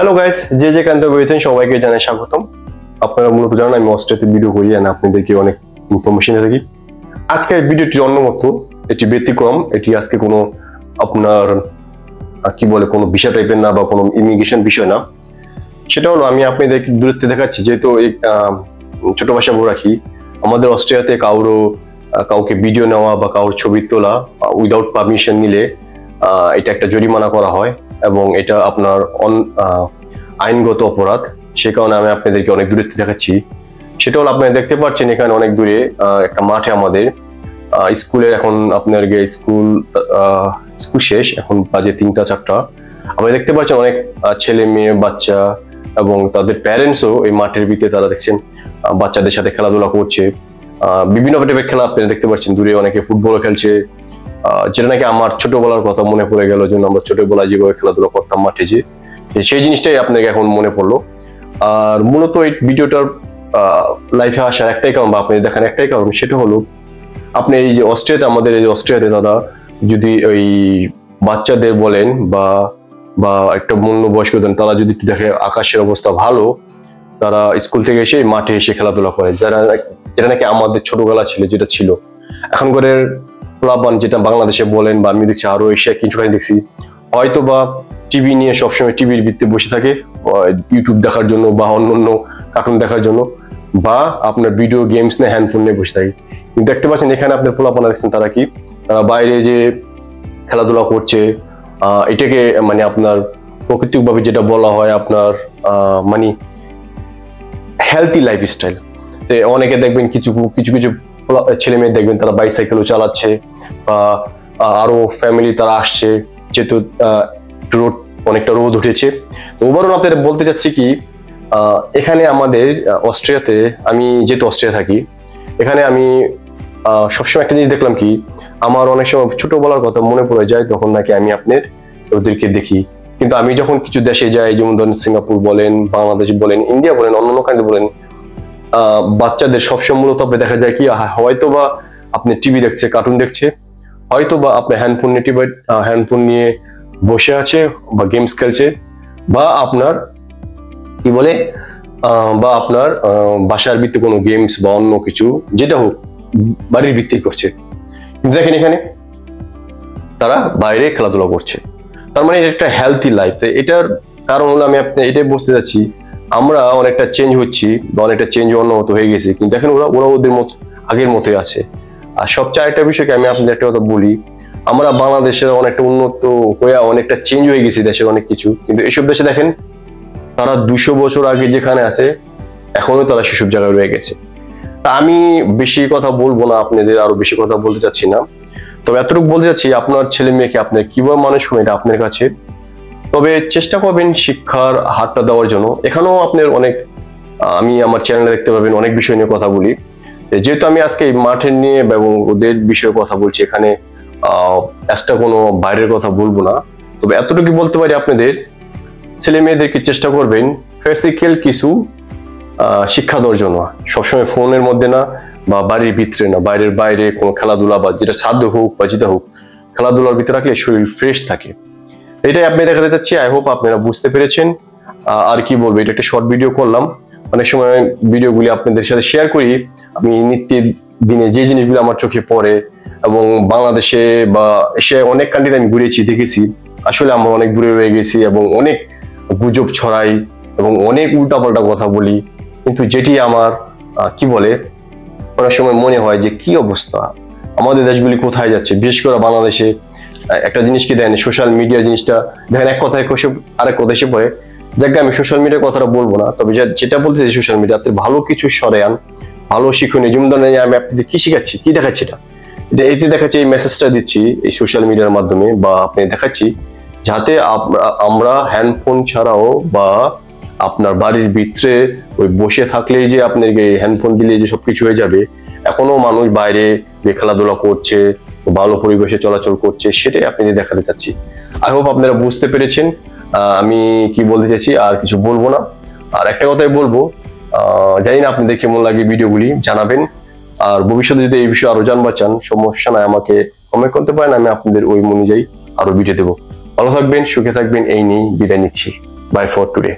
Hello guys, যে যেখান থেকে রয়েছেন সবাইকে জানাই স্বাগতম। আপনারা মূলত জানেন আমি অস্ট্রেলিয়াতে ভিডিও করি আর আপনাদেরকে অনেক ইনফরমেশন দিয়ে থাকি। আজকের ভিডিওটি অন্যমত, এটি ব্যতিক্রম। এটি আজকে কোনো আপনার কি বলে কোনো ভিসা টাইপের না বা কোনো ইমিগ্রেশন বিষয় না। সেটা হলো আমি আপনাদেরকে দূরত্বে দেখাচ্ছি, যেহেতু এই ছোট ভাষা বলে রাখি, আমাদের অস্ট্রেলিয়াতে কাউকে ভিডিও নেওয়া বা কারোর ছবি তোলা উইদাউট পারমিশন নিলে এটা একটা জরিমানা করা হয় এবং এটা আপনার আইনগত অপরাধ। সে কারণে আমি আপনাদেরকে অনেক দূরে দেখাচ্ছি। সেটা হলো আপনারা দেখতে পাচ্ছেন এখানে অনেক দূরে একটা মাঠে আমাদের স্কুলের এখন আপনার স্কুল শেষ, এখন বাজে 3টা 4টা। আপনারা দেখতে পাচ্ছেন অনেক ছেলে মেয়ে বাচ্চা এবং তাদের প্যারেন্টসও এই মাঠের ভিতরে তারা দেখছেন বাচ্চাদের সাথে খেলাধুলা করছে। বিভিন্ন টাইপের খেলা আপনারা দেখতে পাচ্ছেন, দূরে অনেকে ফুটবলও খেলছে, যেটা নাকি আমার ছোটবেলার কথা মনে পড়ে গেল। জন্য আমরা ছোটবেলায় যেভাবে খেলাধুলা করতাম মাঠে, যে সেই জিনিসটাই আপনাকে এখন মনে পড়লো। আর মূলত এই ভিডিওটার লাইফে আসার একটাই কারণ বা আপনি দেখার একটাই কারণ, সেটা হলো আপনি এই যে অস্ট্রেলিয়াতে, আমাদের এই যে অস্ট্রেলিয়াতে দাদা, যদি ওই বাচ্চাদের বলেন বা বা একটা বয়স্ক দেন, তারা যদি দেখে আকাশের অবস্থা ভালো, তারা স্কুল থেকে এসে মাঠে এসে খেলাধুলা করে, যেটা নাকি আমাদের ছোটবেলা ছিল, যেটা ছিল। এখনকার প্লাবান যেটা বাংলাদেশে বলেন বা আমি দেখছি আরো এশিয়া কিছুখানি দেখছি, হয়তো বা টিভি নিয়ে সবসময় টিভির ভিত্তিতে বসে থাকে ইউটিউব দেখার জন্য বা অন্য কার্টুন দেখার জন্য, বা আপনার ভিডিও গেমস নিয়ে হ্যান্ডফোন নিয়ে বসে থাকে। কিন্তু দেখতে পাচ্ছেন এখানে আপনার পোলাপানা দেখছেন, তারা কি বাইরে যে খেলাধুলা করছে, এটাকে মানে আপনার প্রাকৃতিকভাবে যেটা বলা হয় আপনার মানে হেলথি লাইফস্টাইল। তো অনেকে দেখবেন কিছু কিছু কিছু ছেলে মেয়ে দেখবেন তারা বাইসাইকেলও চালাচ্ছে, বা আরো ফ্যামিলি তারা আসছে, যেহেতু অনেকটা রোদ উঠেছে। তো ওভারঅল আপনাদের বলতে চাচ্ছি কি, এখানে আমাদের অস্ট্রিয়াতে, আমি যেহেতু অস্ট্রিয়া থাকি, এখানে আমি সবসময় একটা জিনিস দেখলাম কি, আমার অনেক সময় ছোটবেলার কথা মনে পড়ে যায়, তখন নাকি আমি আপনার ওদেরকে দেখি। কিন্তু আমি যখন কিছু দেশে যাই, যেমন ধরেন সিঙ্গাপুর বলেন, বাংলাদেশ বলেন, ইন্ডিয়া বলেন, অন্যান্য কান্ট্রি বলেন, বাচ্চাদের সবসময় মূলত দেখা যায় কি, হয়তো বা আপনি টিভি দেখছে, কার্টুন দেখছে, হয়তো বা আপনার হ্যান্ডফোন নিয়ে বসে আছে বা গেমস খেলছে, বা আপনার কি বলে বা আপনার বাসার ভিত্তিক কোনো গেমস বা অন্য কিছু যেটা হোক বাড়ির ভিত্তিক করছে। কিন্তু দেখেন এখানে তারা বাইরে খেলাধুলা করছে, তার মানে এটা একটা হেলথি লাইফ। এটার কারণ হলো আমি আপনি এটাই বুঝতে যাচ্ছি, আমরা অনেকটা চেঞ্জ হচ্ছি বা অনেকটা চেঞ্জ অন্যমত হয়ে গেছি, কিন্তু দেখেন ওরা ওদের মতো আগের মতোই আছে। আর সবচেয়ে একটা বিষয়কে আমি আপনাদের একটা কথা বলি, আমরা বাংলাদেশের অনেকটা উন্নত হয়ে অনেকটা চেঞ্জ হয়ে গেছি দেশের অনেক কিছু, কিন্তু এসব দেশে দেখেন তারা 200 বছর আগে যেখানে আছে এখনো তারা সেসব জায়গায় রয়ে গেছে। তা আমি বেশি কথা বলবো না, আপনাদের আরো বেশি কথা বলতে চাচ্ছি না। তবে এতটুকু বলতে চাচ্ছি, আপনার ছেলে মেয়েকে আপনার কিভাবে মানুষ করবেন এটা আপনার কাছে। তবে চেষ্টা করবেন শিক্ষার হাতটা দেওয়ার জন্য। এখানেও আপনার অনেক আমি আমার চ্যানেলে দেখতে পাবেন অনেক বিষয় নিয়ে কথা বলি। যেহেতু আমি আজকে এই মাঠের নিয়ে এবং ওদের বিষয়ে কথা বলছি, এখানে এক্সট্রা কোনো বাইরের কথা বলবো না। তবে এতটুকু বলতে পারি, আপনাদের ছেলে মেয়েদেরকে চেষ্টা করবেন ফিজিক্যাল কিছু শিক্ষা দেওয়ার জন্য, সবসময় ফোনের মধ্যে না বা বাড়ির ভিতরে না, বাইরে কোনো খেলাধুলা বা যেটা ছাদ হোক বা যেটা হোক, খেলাধুলার ভিতরে রাখলে শরীর ফ্রেশ থাকে। এটাই আপনি দেখাতে চাচ্ছি। আই হোপ আপনারা বুঝতে পেরেছেন। আর কি বলবো, এটা একটা শর্ট ভিডিও করলাম। অনেক সময় ভিডিওগুলি আপনাদের সাথে শেয়ার করি আমি নিত্যের দিনে যে জিনিসগুলো আমার চোখে পড়ে, এবং বাংলাদেশে বা এশিয়ায় অনেক কান্ট্রিতে আমি ঘুরেছি, দেখেছি আসলে আমরা অনেক দূরে রয়ে গেছি এবং অনেক গুজব ছড়াই এবং অনেক উল্টাপাল্টা কথা বলি। কিন্তু যেটি আমার কি বলে অনেক সময় মনে হয় যে কি অবস্থা, আমাদের দেশগুলি কোথায় যাচ্ছে। বিশেষ করে বাংলাদেশে একটা জিনিস কি দেন, সোশ্যাল মিডিয়া জিনিসটা দেখেন এক কথায় আরেক কথা এসে পড়ে। যাকে আমি সোশ্যাল মিডিয়ার কথাটা বলবো না, তবে যেটা বলতে চাই, সোশ্যাল মিডিয়াতে ভালো কিছু সরে আন, ভালো শিক্ষণীয়। যেমন ধরেন আমি আপনাদের কি শিখাচ্ছি, কি দেখাচ্ছি, এটা এতে দেখাচ্ছি, এই মেসেজটা দিচ্ছি এই সোশ্যাল মিডিয়ার মাধ্যমে, বা আপনি দেখাচ্ছি যাতে আমরা হ্যান্ডফোন ছাড়াও বা আপনার বাড়ির ভিতরে ওই বসে থাকলেই যে আপনাকে হ্যান্ডফোন দিলে যে সবকিছু হয়ে যাবে, এখনো মানুষ বাইরে খেলাধুলা করছে, ভালো পরিবেশে চলাচল করছে, সেটাই আপনি দেখাতে চাচ্ছি। আই হোপ আপনারা বুঝতে পেরেছেন আমি কি বলতে চাইছি। আর কিছু বলবো না। আর একটা কথাই বলবো, জানি না আপনাদের কেমন লাগে ভিডিওগুলি, জানাবেন। আর ভবিষ্যতে যদি এই বিষয়ে আরো জানবার চান, সমস্যা নাই, আমাকে কমেন্ট করতে পারেন, আমি আপনাদের ওই অনুযায়ী আরো ভিডিও দেবো। ভালো থাকবেন, সুখে থাকবেন, এই নিয়েই বিদায় নিচ্ছি। Bye for today.